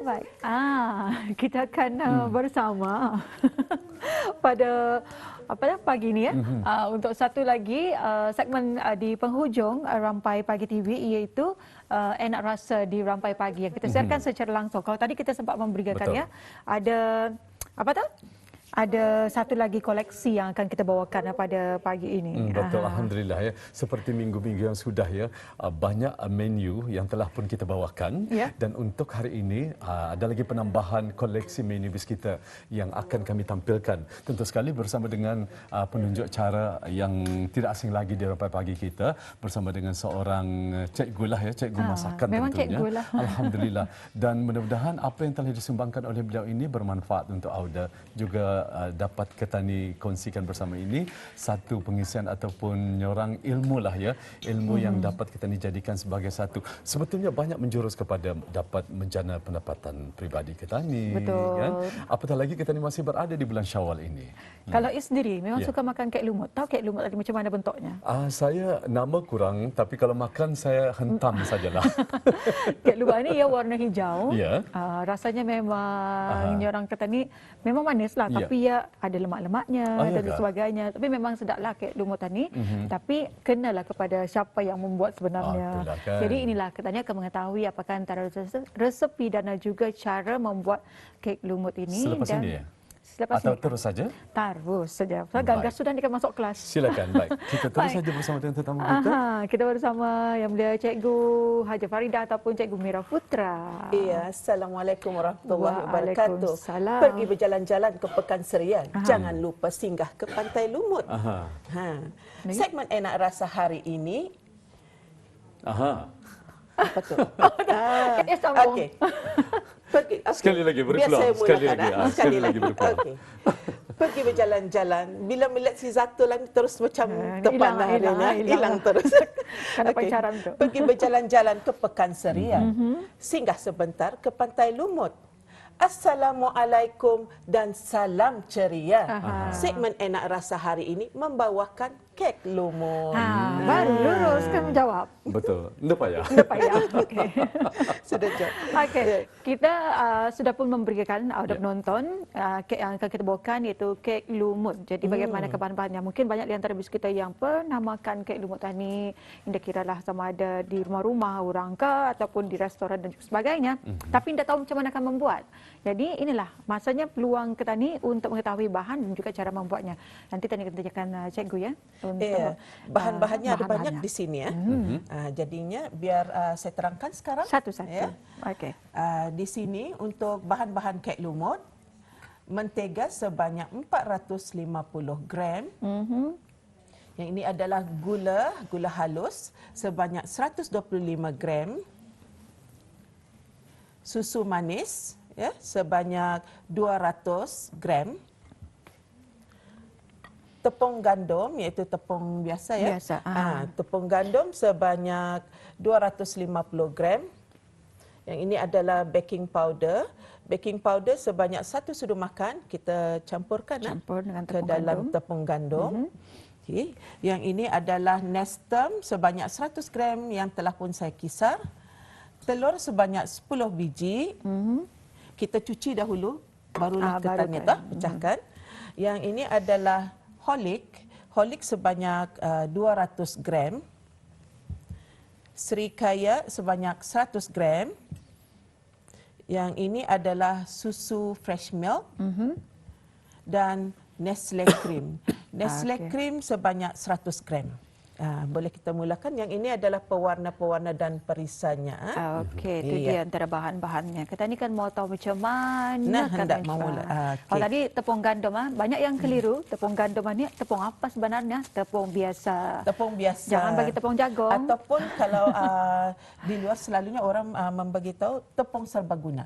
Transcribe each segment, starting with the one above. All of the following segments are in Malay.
Baik. Kita akan bersama pada pagi ini untuk satu lagi segmen di penghujung Rampai Pagi TV, iaitu Enak Rasa di Rampai Pagi yang kita siarkan secara langsung. Kalau tadi kita sempat memberikan ya, ada ada satu lagi koleksi yang akan kita bawakan pada pagi ini. Betul, alhamdulillah ya. Seperti minggu-minggu yang sudah ya, banyak menu yang telah pun kita bawakan. Dan untuk hari ini ada lagi penambahan koleksi menu bis kita yang akan kami tampilkan. Tentu sekali bersama dengan penunjuk cara yang tidak asing lagi di Rampai Pagi kita, bersama dengan seorang cikgu lah ya, cikgu masakan memang tentunya. Cikgu lah. Alhamdulillah. Dan mudah-mudahan apa yang telah disumbangkan oleh beliau ini bermanfaat untuk Auda, juga dapat Ketani kongsikan bersama ini satu pengisian ataupun nyorang ilmu lah ya, ilmu yang dapat kita jadikan sebagai satu, sebetulnya banyak menjurus kepada dapat menjana pendapatan pribadi Ketani. Betul. Kan? Apatah lagi Ketani masih berada di bulan Syawal ini. Kalau Is sendiri memang suka makan kek lumut. Tahu kek lumut tadi macam mana bentuknya? Saya nama kurang, tapi kalau makan saya hentam sajalah. Kek lumut ini ya warna hijau. Ya. Rasanya memang orang kata ni memang manis lah, tapi ya ada lemak-lemaknya dan sebagainya. Tapi memang sedaplah kek lumut ni. Tapi kenalah kepada siapa yang membuat sebenarnya. Kan. Jadi inilah katanya akan mengetahui apakah antara resepi dan juga cara membuat kek lumut ini. Selepas dan ini ya? Selepas Atau ini, terus saja? Terus saja. Saya gagal sudah ni kan masuk kelas. Silakan, baik. Kita terus saja bersama dengan tetamu kita. Kita bersama yang mulia Cikgu Haja Farida ataupun Cikgu Mira Putra. Iya, Assalamualaikum warahmatullahi wabarakatuh. Waalaikumsalam. Pergi berjalan-jalan ke Pekan Serian. Jangan lupa singgah ke Pantai Lumut. Segmen Enak Rasa hari ini. Apa tu? Okey. Sekali lagi beri peluang. Sekali lagi beri peluang. Okay. Pergi berjalan-jalan. Bila melihat si Zatulah ni terus macam terpanah hilang terus. Pergi berjalan-jalan ke Pekan Serian. Singgah sebentar ke Pantai Lumut. Assalamualaikum dan salam ceria. Segmen Enak Rasa hari ini membawakan kek lumut. Baru lurus kan menjawab. Betul. Tidak payah. Tidak payah. Okey. Sudah jawab. Okey. Kita sudah pun memberikan penonton kek yang akan kita bawakan, iaitu kek lumut. Jadi bagaimana bahan-bahannya? Mungkin banyak di antara bis kita yang pernah makan kek lumut tadi. Tidak kiralah sama ada di rumah-rumah orang ke ataupun di restoran dan juga sebagainya. Tapi tidak tahu macam mana akan membuat. Jadi inilah masanya peluang Ketani untuk mengetahui bahan dan juga cara membuatnya. Nanti tadi kita tanyakan cikgu ya. Bahan-bahannya ada banyak di sini ya. Jadinya biar saya terangkan sekarang. Satu-satu. Ya. Okey. Di sini untuk bahan-bahan kek lumut, mentega sebanyak 450 gram. Yang ini adalah gula halus sebanyak 125 gram. Susu manis ya sebanyak 200 gram. Tepung gandum, iaitu tepung biasa ya. Tepung gandum sebanyak 250 gram. Yang ini adalah baking powder. Baking powder sebanyak 1 sudu makan kita campurkan dengan ke dalam tepung gandum. Yang ini adalah Nestem sebanyak 100 gram yang telah pun saya kisar. Telur sebanyak 10 biji. Kita cuci dahulu, barulah kita pecahkan. Yang ini adalah Holik sebanyak 200 gram. Serikaya sebanyak 100 gram. Yang ini adalah susu fresh milk. Dan Nestle cream. Nestle cream sebanyak 100 gram. Boleh kita mulakan. Yang ini adalah pewarna-pewarna dan perisannya. Okey, itu dia antara bahan-bahannya. Kita ni kan mau tahu macam mana hendak memula. Kalau tadi tepung gandum, banyak yang keliru. Tepung gandum ni tepung apa sebenarnya? Tepung biasa. Tepung biasa. Jangan bagi tepung jagung. Ataupun kalau di luar selalunya orang membagi tahu tepung serbaguna.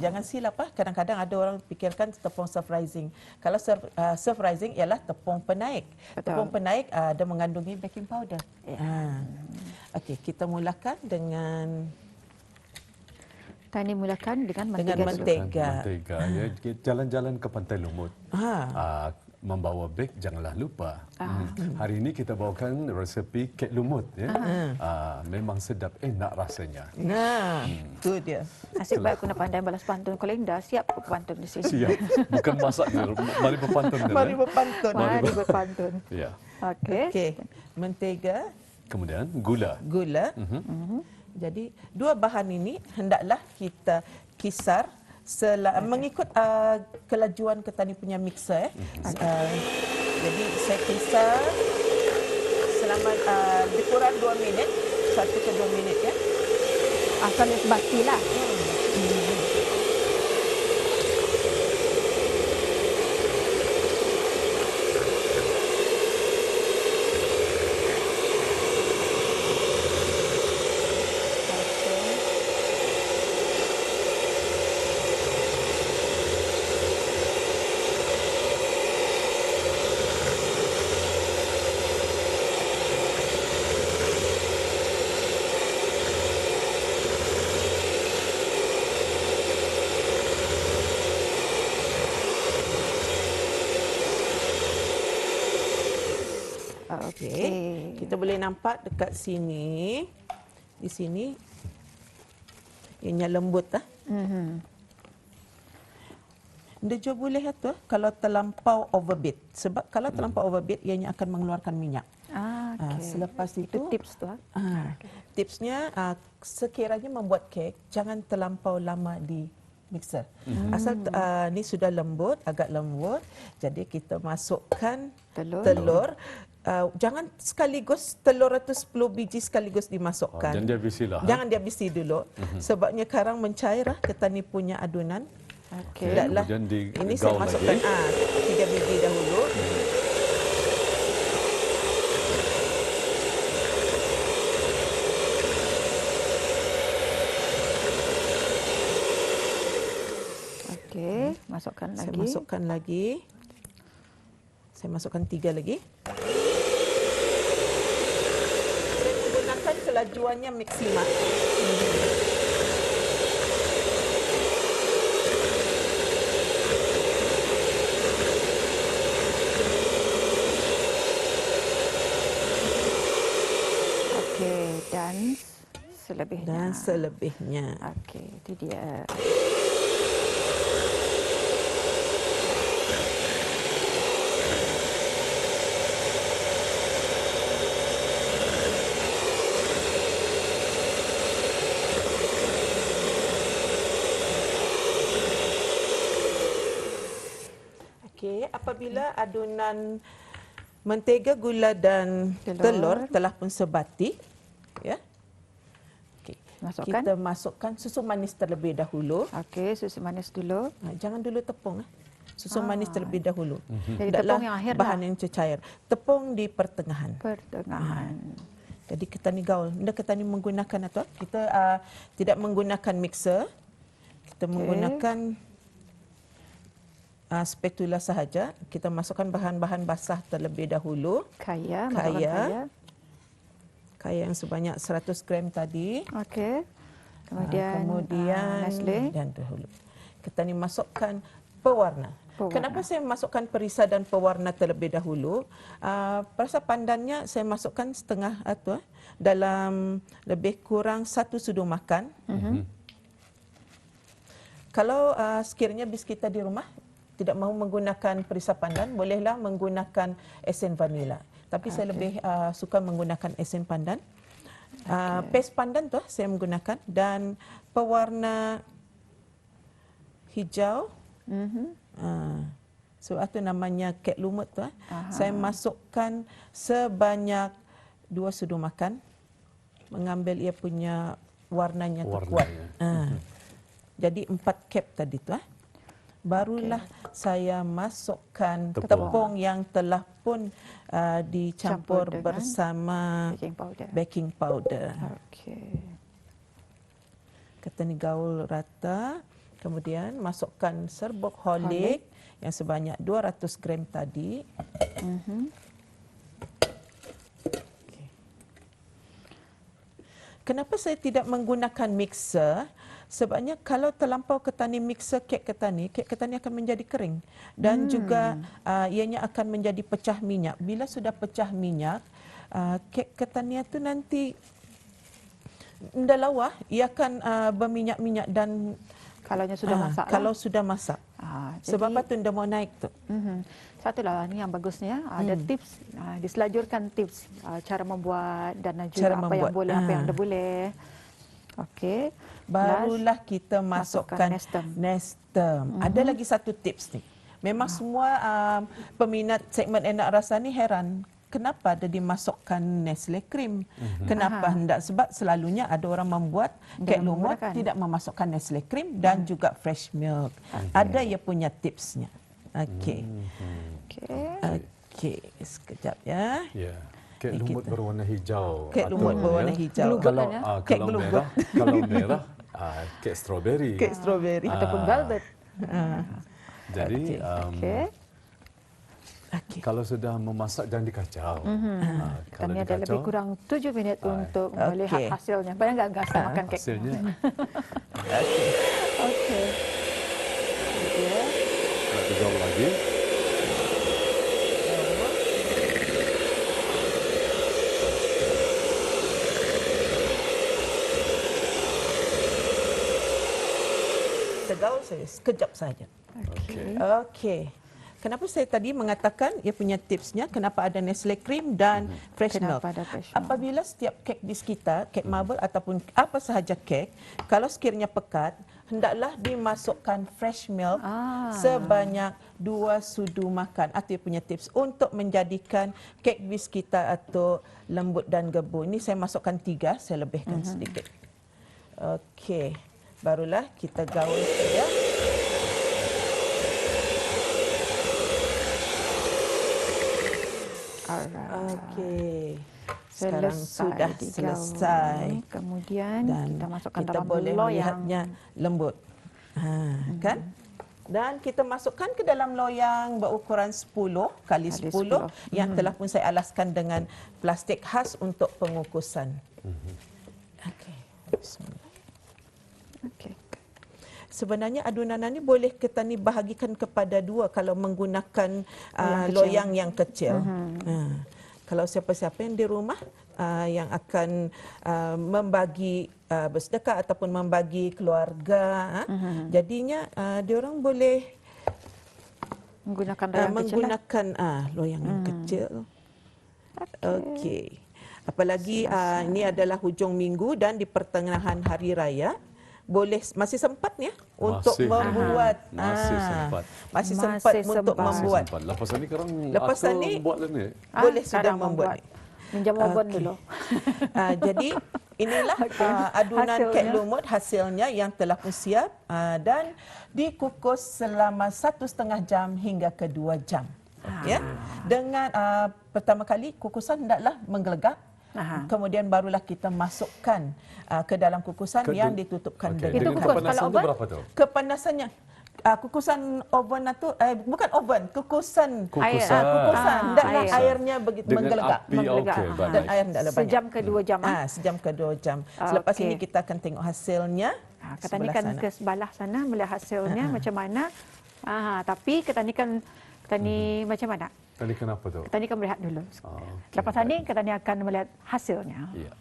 Jangan silap kadang-kadang ada orang fikirkan tepung self rising. Kalau self rising ialah tepung penaik. Betul. Tepung penaik ada mengandungi baking powder. Okey, kita mulakan dengan Tani mulakan dengan mentega. Dengan mentega. Mentega ya. Jalan-jalan ke Pantai Lumut. membawa beg janganlah lupa. Hari ini kita bawakan resepi kek lumut ya. Memang sedap, enak rasanya. Nah, itu dia. Asyik baik aku nak pandai balas pantun. Kalau Linda siap aku pantun di sini. Siap. Bukan masak, mari berpantun. Mari berpantun. Mari berpantun. Ya. Okey. Okey, mentega, Kemudian gula. gula. Jadi dua bahan ini hendaklah kita kisar mengikut kelajuan ketani punya mixer. Jadi saya kisar selama lebih kurang 2 minit, 1 ke 2 minit ya. Asal dia sebatilah. Okey. Kita boleh nampak dekat sini. Di sini ianya lembut ah. Dia juga boleh tu kalau terlampau overbit. Sebab kalau terlampau overbit ianya akan mengeluarkan minyak. Okay. Selepas itu tips tu. Tipsnya sekiranya membuat kek jangan terlampau lama di mixer. Asal ni sudah lembut, agak lembut. Jadi kita masukkan telur. Jangan sekaligus telur itu 10 biji sekaligus dimasukkan. Jangan dihabisilah. Jangan dihabisi dulu. Sebabnya karang mencair ketani punya adunan. Okey. Kemudian Ini saya digaul masukkan lagi. 3 biji dahulu. Okey, masukkan lagi. Saya masukkan lagi. Saya masukkan 3 lagi. Saya menggunakan kelajuannya maksima. Okey, dan selebihnya. Dan selebihnya. Okey, itu dia. Okey, apabila adunan mentega, gula dan telur telah pun sebati, ya. Okey. Masukkan. Kita masukkan susu manis terlebih dahulu. Okey, susu manis dulu. Jangan dulu tepung. Susu manis terlebih dahulu. Jadi Hendaklah tepung yang akhir bahan yang cecair. Tepung di pertengahan. Pertengahan. Jadi kita ni gaul. Kita ni menggunakan atau kita tidak menggunakan mixer. Kita menggunakan spatula sahaja. Kita masukkan bahan-bahan basah terlebih dahulu. Kaya, masukkan kaya. Kaya yang sebanyak 100 gram tadi. Okey. Kemudian Nestle. Dan dahulu kita ni masukkan pewarna. Kenapa saya masukkan perisa dan pewarna terlebih dahulu? Perasa pandannya saya masukkan setengah dalam lebih kurang 1 sudu makan. Kalau sekiranya bis kita di rumah tidak mahu menggunakan perisa pandan, bolehlah menggunakan esen vanila. Tapi saya lebih suka menggunakan esen pandan. Paste pandan tu saya menggunakan dan pewarna hijau. So itu namanya kek lumut tu. Saya masukkan sebanyak 2 sudu makan. Mengambil ia punya warnanya kuat. Jadi 4 kep tadi tu. Barulah saya masukkan tepung yang telah pun dicampur bersama baking powder. Okey. Kita ni gaul rata. Kemudian masukkan serbuk Horlick yang sebanyak 200 gram tadi. Kenapa saya tidak menggunakan mixer? Sebabnya kalau terlampau ketani mixer kek ketani akan menjadi kering dan juga ianya akan menjadi pecah minyak. Bila sudah pecah minyak, kek ketani itu nanti dah lawa, ia akan berminyak-minyak dan Kalaunya sudah masak. Kalau sudah masak. Sebab apa tu dah mau naik tu. Satu lah ni yang bagusnya ada tips, diselajurkan tips cara membuat dan juga Cara apa membuat. yang boleh, apa yang tidak boleh. Okey. Barulah kita masukkan nestem. Ada lagi satu tips ni. Memang semua peminat segmen enak rasa ni heran. Kenapa ada dimasukkan Nestle cream? Kenapa hendak? Sebab selalunya ada orang membuat kek lumut tidak memasukkan Nestle cream dan juga fresh milk. Ada ia punya tipsnya. Okey. Okey, sekejap ya. Ya. Kek lumut berwarna hijau. Kek lumut berwarna hijau. Kalau Kek kalau gelubut. merah, kalau merah kek strawberry. Kek strawberry. Ataupun velvet. Jadi Okey. kalau sudah memasak jangan dikacau. Kalau Kami ada lebih kurang 7 minit untuk melihat hasilnya. Bayang enggak rasa makan kek? hasilnya Okey. Okey. nak digaul lagi. Tegaul saya sekejap saja. Okey. Okey. Kenapa saya tadi mengatakan ia punya tipsnya kenapa ada Nestle cream dan fresh milk. Kenapa ada fresh milk? Apabila setiap kek bis kita, kek marble ataupun apa sahaja kek, kalau sekiranya pekat, hendaklah dimasukkan fresh milk sebanyak 2 sudu makan. Itu ia punya tips untuk menjadikan kek bis kita atau lembut dan gebu. Ini saya masukkan 3, saya lebihkan sedikit. Okey. Barulah kita gaul saja. Okey. Sekarang sudah selesai. Kemudian Dan kita masukkan kita dalam boleh loyang. melihatnya lembut. Kan? Dan kita masukkan ke dalam loyang berukuran 10 kali 10 yang telah pun saya alaskan dengan plastik khas untuk pengukusan. Okey. Bismillah. Okey. Sebenarnya adunan ini boleh kita ni bahagikan kepada 2 kalau menggunakan loyang yang kecil. Kalau siapa-siapa yang di rumah yang akan membagi bersedekah ataupun membagi keluarga, jadinya diorang boleh Menggunakan loyang menggunakan loyang yang kecil. Okey. Apalagi ini adalah hujung minggu dan di pertengahan hari raya. Boleh masih sempat ya untuk membuat masih sempat untuk membuat. Lepas ni sekarang Lepas ni buat lah ni. boleh sudah membuat. Minjam oven dulu. Jadi inilah adunan kek lumut hasilnya yang telah pun siap dan dikukus selama 1,5 jam hingga ke 2 jam. Ya. Dengan pertama kali kukusan hendaklah menggelegak. Kemudian barulah kita masukkan ke dalam kukusan yang ditutupkan Itu dengan kukus. Kalau Kepanasan tu oven? berapa tu? kepanasannya kukusan oven itu bukan oven, kukusan. Kukusan. Kukusan. Hendaklah air. airnya begitu Dengan menggelegak. api, okey, baik. Dan air hendaklah banyak. Sejam ke 2 jam. Sejam ke 2 jam. Selepas Okey. ini kita akan tengok hasilnya. Kita ni kan ke sebelah sana melihat hasilnya macam mana. Tapi kita ni macam mana? Tadi kenapa tu? Kita ni kan melihat dulu. Okey, Lepas ni kita ni akan melihat hasilnya. Ya.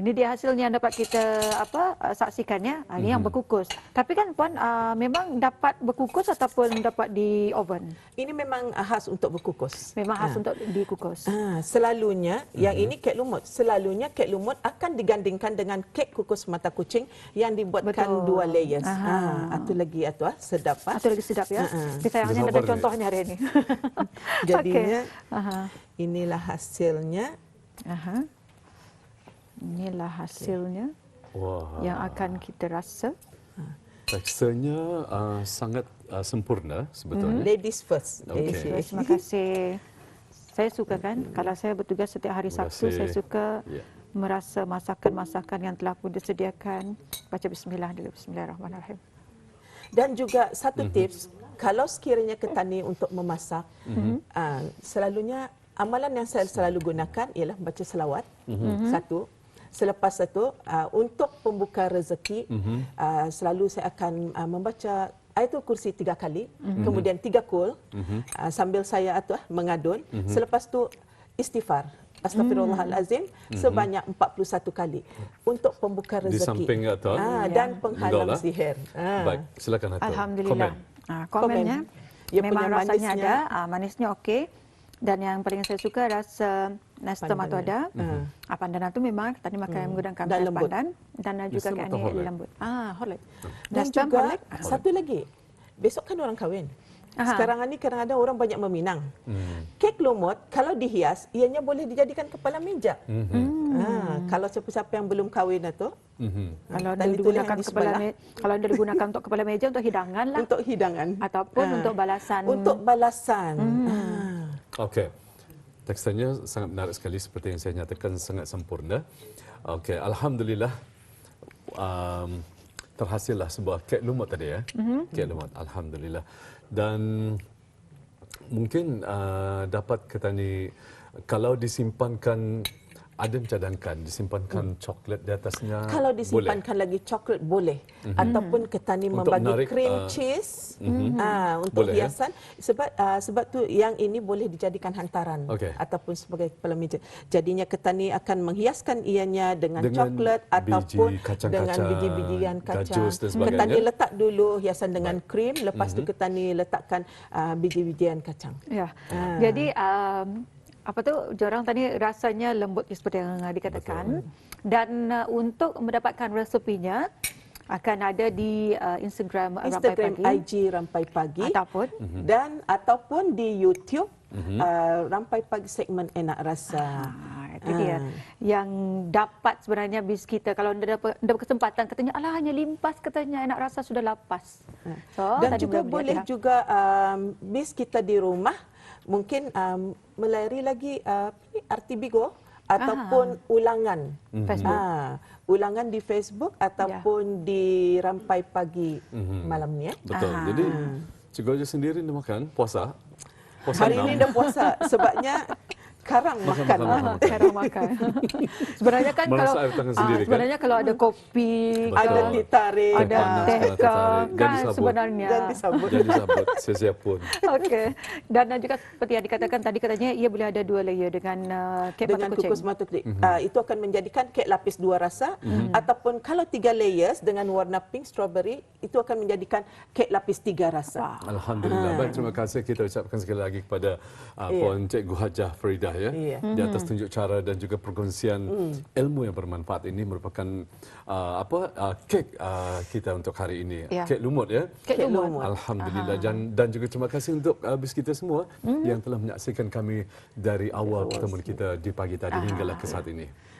ini dia hasilnya yang dapat kita saksikannya. Ini yang berkukus. Tapi kan Puan memang dapat berkukus ataupun dapat di oven? Ini memang khas untuk berkukus. Memang khas untuk dikukus. Selalunya yang ini kek lumut. Selalunya kek lumut akan digandingkan dengan kek kukus mata kucing yang dibuatkan 2 layers. Itu lagi sedap. Itu lagi sedap ya. Sayangnya ada contohnya hari ini. Jadinya inilah hasilnya. Inilah hasilnya yang akan kita rasa. Teksturnya sangat sempurna sebetulnya. Ladies first. Okay. Terima kasih. Saya suka kan, kalau saya bertugas setiap hari Sabtu, saya suka merasa masakan-masakan yang telah pun disediakan. Baca bismillah dulu, bismillahirrahmanirrahim. Dan juga satu tips, kalau sekiranya ketani untuk memasak, selalunya amalan yang saya selalu gunakan ialah baca selawat. Satu. Selepas itu, untuk pembuka rezeki, selalu saya akan membaca Ayatul Kursi 3 kali, kemudian 3 kul, sambil saya mengadun. Selepas itu, istighfar. Astaghfirullahalazim sebanyak 41 kali untuk pembuka rezeki. Di samping itu, dan penghalang sihir. Baik, silakan Atul. Alhamdulillah. Komennya memang rasanya ada, manisnya okey. Dan yang paling saya suka rasa nastem itu ada. Pandan itu memang tadi makan menggunakan pandan dan juga kan ini lembut. Horlick. Dan juga satu lagi. Besok kan orang kahwin. Sekarang ini kadang-kadang orang banyak meminang. Kek lumut kalau dihias ianya boleh dijadikan kepala meja. Kalau siapa-siapa yang belum kahwin itu, kalau anda digunakan kalau anda digunakan untuk kepala meja untuk hidangan lah. Untuk hidangan ataupun untuk balasan. Untuk balasan. Okey. Teksturnya sangat menarik sekali seperti yang saya nyatakan, sangat sempurna. Okey, alhamdulillah terhasillah sebuah kek lumut tadi ya. Kek lumut, alhamdulillah. Dan mungkin dapat ketani kalau disimpankan, ada mencadangkan disimpankan coklat di atasnya. Kalau disimpankan lagi coklat boleh, ataupun ketani membagi cream cheese untuk boleh, hiasan. Sebab tu yang ini boleh dijadikan hantaran ataupun sebagai kepala meja. Jadinya ketani akan menghiaskan ianya dengan coklat ataupun dengan biji-bijian kacang. Ketani letak dulu hiasan dengan krim, lepas tu ketani letakkan biji-bijian kacang. Ya. Jadi orang tadi rasanya lembut seperti yang dikatakan. Betul. Dan untuk mendapatkan resepinya akan ada di Instagram Rampai Pagi, IG Rampai Pagi, ataupun di YouTube Rampai Pagi segmen Enak Rasa. Itu dia yang dapat sebenarnya bis kita kalau anda dapat kesempatan katanya hanya limpas, katanya Enak Rasa sudah lapas. Dan juga boleh juga bis kita di rumah mungkin melayari lagi RTB Go ataupun ulangan Facebook. Ulangan di Facebook ataupun di Rampai Pagi malam ni. Betul. Jadi Cikgu Haji sendiri dah makan puasa. Hari ini dah puasa sebabnya karang makan. Karang makan. Sebenarnya kan kalau sebenarnya kalau ada kopi, ada teh tarik, ada teh kan sebenarnya dan disabut. Siap-siap pun. Okey. Dan juga seperti yang dikatakan tadi, katanya ia boleh ada 2 layer dengan kek mata kucing. Kukus mata kucing. Itu akan menjadikan kek lapis 2 rasa, ataupun kalau 3 layers dengan warna pink strawberry itu akan menjadikan kek lapis 3 rasa. Alhamdulillah. Baik, terima kasih kita ucapkan sekali lagi kepada Puan Cikgu Hajah Faridah di atas tunjuk cara dan juga perkongsian ilmu yang bermanfaat ini. Merupakan kek kita untuk hari ini. Kek lumut ya. Kek lumut. Alhamdulillah. Dan juga terima kasih untuk bis kita semua yang telah menyaksikan kami dari awal pertemuan kita di pagi tadi hinggalah ke saat ini.